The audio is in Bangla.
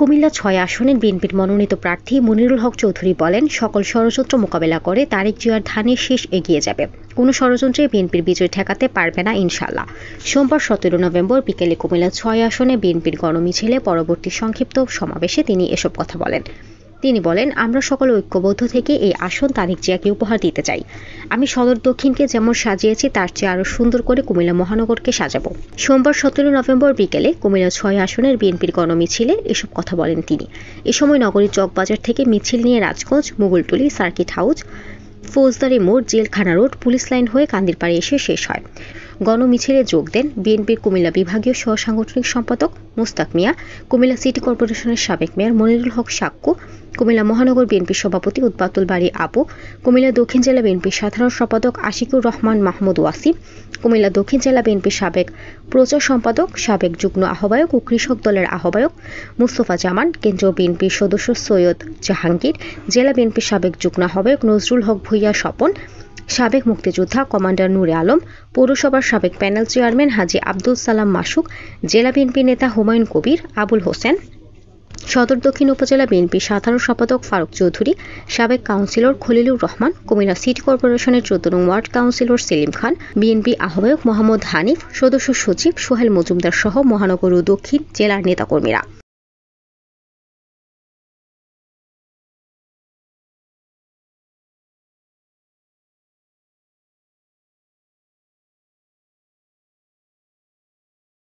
কুমিল্লা ৬ আসনের বিএনপির মনোনীত প্রার্থী মনিরুল হক চৌধুরী বলেন, সকল ষড়যন্ত্র মোকাবেলা করে তারেক জিয়ার ধানের শীষ এগিয়ে যাবে। কোনো ষড়যন্ত্রে বিএনপির বিজয় ঠেকাতে পারবে না ইনশাল্লাহ। সোমবার ১৭ নভেম্বর বিকেলে কুমিল্লা ৬ আসনে বিএনপির গণমিছিলে পরবর্তী সংক্ষিপ্ত সমাবেশে তিনি এসব কথা বলেন। তিনি বলেন, আমরা সকলে ঐক্যবদ্ধ থেকে এই আসন তারেক জিয়াকে উপহার দিতে চাই। আমি সদর দক্ষিণকে যেমন সাজিয়েছি তার চেয়ে আরও সুন্দর করে কুমিল্লা মহানগরকে সাজাবো। সোমবার ১৭ নভেম্বর বিকেলে কুমিল্লা ৬ আসনের বিএনপির গণমিছিলে এসব কথা বলেন তিনি। এ সময় নগরীর চকবাজার থেকে মিছিল নিয়ে রাজগঞ্জ, মুগলটুলি, সার্কিট হাউস, ফৌজদারি মোড়, জেলখানা রোড, পুলিশ লাইন হয়ে কান্দিরপাড়ে এসে শেষ হয়। গণমিছিলে যোগ দেন বিএনপির কুমিল্লা বিভাগীয় সহ সাংগঠনিক সম্পাদক মুস্তাক মিয়া, কুমিল্লা সিটি কর্পোরেশনের সাবেক মেয়র মনিরুল হক সাক্কু, কুমিল্লা মহানগর বিএনপির সভাপতি উদ্বাতুল বাড়ি আপু, কুমিল্লা দক্ষিণ জেলা বিএনপির সাধারণ সম্পাদক আশিকুর রহমান মাহমুদ ওয়াসিম, কুমিল্লা দক্ষিণ জেলা বিএনপির সাবেক প্রচার সম্পাদক, সাবেক যুগ্ম আহ্বায়ক ও কৃষক দলের আহ্বায়ক মুস্তফা জামান, কেন্দ্রীয় বিএনপির সদস্য সৈয়দ জাহাঙ্গীর, জেলা বিএনপির সাবেক যুগ্ম আহ্বায়ক নজরুল হক ভূঁইয়া স্বপন, সাবেক মুক্তিযোদ্ধা কমান্ডার নূরে আলম, পৌরসভার সাবেক প্যানেল চেয়ারম্যান হাজী আব্দুল সালাম মাসুক, জেলা বিএনপি নেতা হুমায়ুন কবির, আবুল হোসেন, সদর দক্ষিণ উপজেলা বিএনপির সাধারণ সম্পাদক ফারুক চৌধুরী, সাবেক কাউন্সিলর খলিলুর রহমান, কুমিল্লা সিটি কর্পোরেশনের ১৪ নং ওয়ার্ড কাউন্সিলর সেলিম খান, বিএনপি আহ্বায়ক মোহাম্মদ হানিফ, সদস্য সচিব সোহেল মজুমদার সহ মহানগর ও দক্ষিণ জেলার নেতাকর্মীরা।